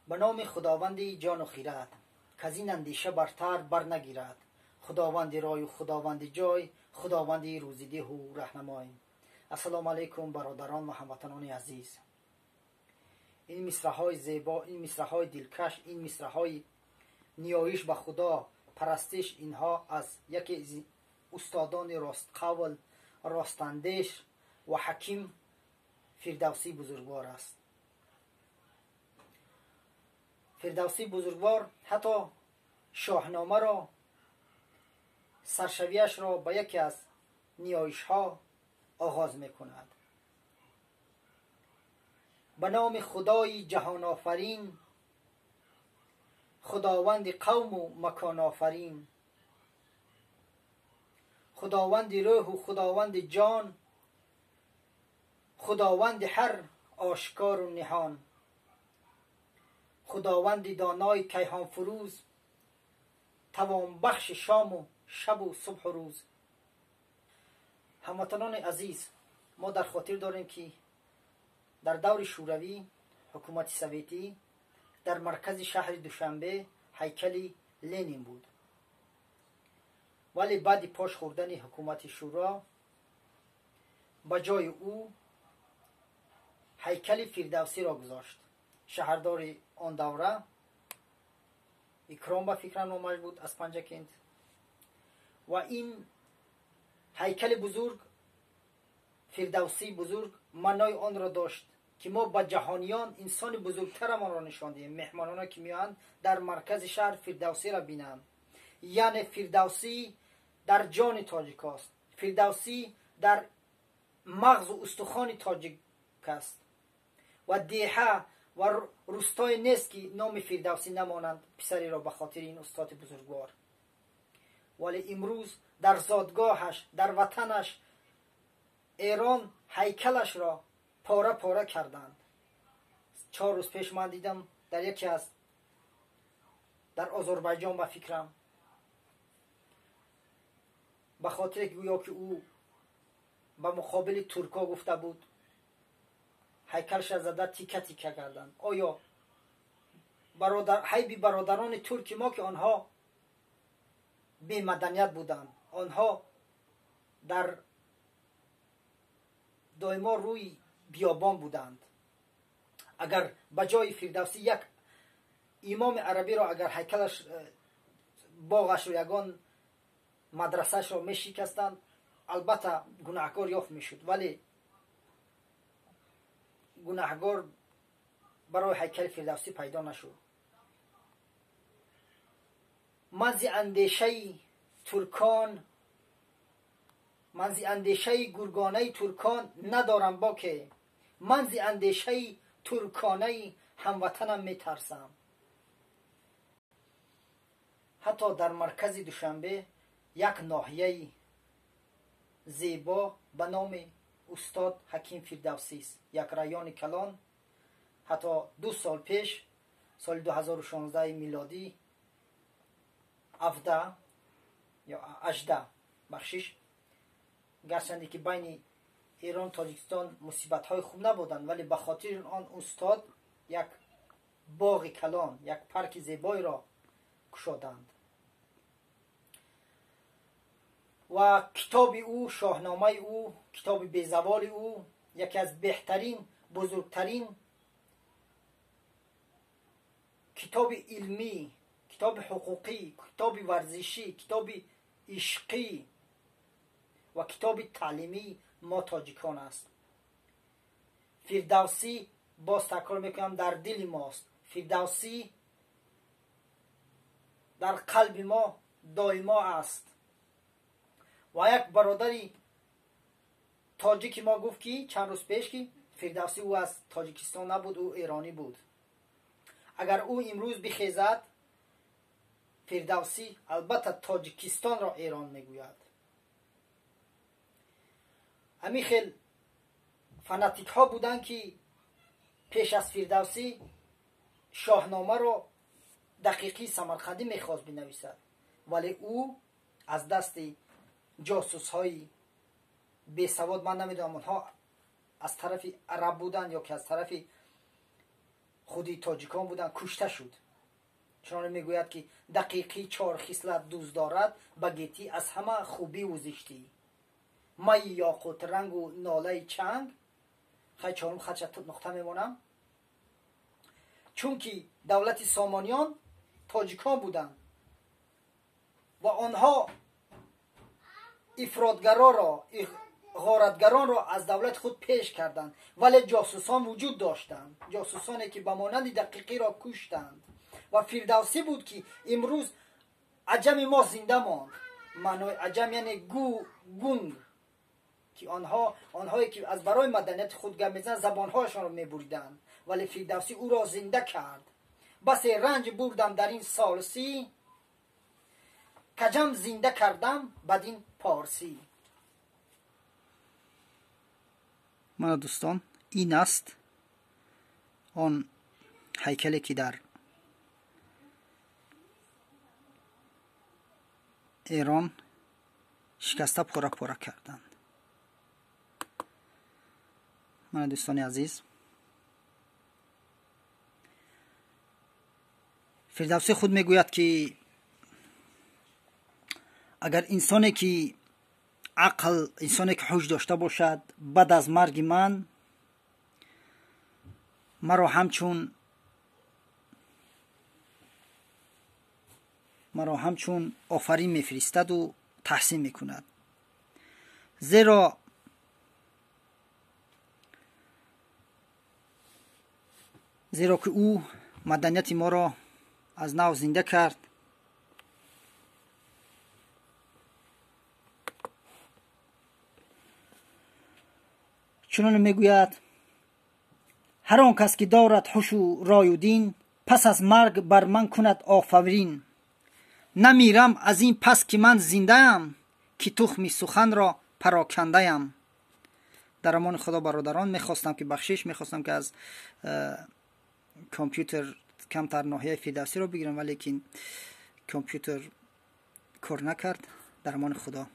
به نام خداوند جان و خیرت که از این اندیشه برتر بر نگیرد، خداوند رای و خداوند جای، خداوند روزیده و رهنمای. السلام علیکم برادران و هموطنان عزیز. این مصرع‌های زیبا، این مصرع‌های دلکش، این مصرع‌های نیایش به خدا، پرستش، اینها از یکی از استادان راست قول، راستندیش و حکیم فیردوسی بزرگوار است. فیردوسی بزرگوار حتی شاهنامه سرشویش را به یکی از نیایش ها آغاز می کند. به نام خدای جهان آفرین، خداوند قوم و مکان آفرین، خداوند روح و خداوند جان، خداوند هر آشکار و نهان، خداوند دانای کیهان فروز، توان بخش شام و شب و صبح و روز. هموطنان عزیز، ما در خاطر داریم که در دور شوروی حکومت سوویتی در مرکز شهر دوشنبه هیکل لنین بود، ولی بعد پاش خوردن حکومت شورا به جای او هیکل فیردوسی را گذاشت. شهردار آن دوره اکرام به فکر نامش بود از پنجکند و این هیکل بزرگ فیردوسی بزرگ معنای آن را داشت که ما به جهانیان انسان بزرگتر ما را نشان دهیم. مهمانان که میان در مرکز شهر فیردوسی را بینند، یعنی فیردوسی در جان تاجیک است، فیردوسی در مغز و استخوان تاجیک است و دیحه و روستای نیست که نام فیردوسی نمانند پسری را به خاطر این استاد بزرگوار. ولی امروز در زادگاهش، در وطنش ایران هیکلش را پاره پاره کردند. 4 روز پیش من دیدم در یکی از در آذربایجان به فکرم، به خاطر گویا که او به مقابل ترکا گفته بود هیکلش زده تیکه تیکه کردند. آیا حیبی برادران ترک ما که آنها بی مدنیت بودند، آنها در دایما روی بیابان بودند، اگر بجای فیردوسی یک امام عربی را اگر هیکلش باغش رو یگان مدرسهش را می شکستند، البته گناهکار یافت می شد، ولی گناهکار برای هیکل فیردوسی پیدا نشد. من ز اندیشه ترکان، من ز اندیشه گرگانه ترکان ندارم باکه، من ز اندیشه ترکانه هموطنم میترسم. حتی در مرکز دوشنبه یک ناحیه زیبا به نام استاد حکیم فیردوسی است، یک رایان کلان. حتی 2 سال پیش، سال 2016 میلادی 17 یا 18 بخشش، گرچندی که بین ایران تاجیکستان مصیبت های خوب نبودند، ولی به خاطر آن استاد یک باغ کلان، یک پارک زیبایی را گشادند و کتاب او، شاهنامه او، کتاب بیزوال او، یکی از بهترین، بزرگترین کتاب علمی، کتاب حقوقی، کتاب ورزشی، کتاب عشقی و کتاب تعلیمی ما تاجیکان است. فیردوسی، باز تکرار میکنم، در دل ماست. فیردوسی در قلب ما دائما است. و یک برادری تاجیک ما گفت که چند روز پیش که فیردوسی او از تاجیکستان نبود، او ایرانی بود. اگر او امروز بخیزد، فیردوسی البته تاجیکستان را ایران میگوید. همین خیل فناتیک ها بودن که پیش از فیردوسی شاهنامه را دقیقی سمرقندی میخواست بنویسد، ولی او از دست جاسوس های بی سواد، من نمیدونم اونها از طرف عرب بودن یا که از طرف خودی تاجیکان بودن کشته شد. چنانکه میگوید که دقیقی 4 خصلت دوست دارد، بگیتی از همه خوبی و زشتی، مای یاقوت رنگ و ناله چنگ. خیلی چهارم خط نقطه میمونم. چون که دولت سامانیان تاجیکان بودند و آنها افراطگرا را، غارتگران را از دولت خود پیش کردند، ولی جاسوسان وجود داشتند، جاسوسانی که به مانند دقیقی را کشتند. و فیردوسی بود که امروز عجم ما زنده ماند. معنای عجم یعنی گونگ، که آنهایی که از برای مدنیت خود گپ میزنند زبانهایشان را میبریدند، ولی فیردوسی او را زنده کرد. بس رنج بردم در این سالسی، کجم زنده کردم بدین پارسی. من دوستان، این است آن هیکلی که در ایران شکسته پاره پاره کردند. من دوستان عزیز، فیردوسی خود میگوید که اگر انسانی که عقل، انسانی که هوش داشته باشد، بعد از مرگ من مرا همچون آفرین میفرستد و تحسین میکند. زیرا که او مدنیت ما را از نو زنده کرد. چنان میگوید هر آن کس که دارد هوش و رای و دین، پس از مرگ بر من کند آفرین. نمیرم از این پس که من زنده ام، که تخم سخن را پراکنده ام. در امان خدا برادران، میخواستم که بخشش میخواستم که از کامپیوتر کمتر ناحیه فیردوسی را بگیرم، ولی لیکن کامپیوتر کار نکرد. در امان خدا.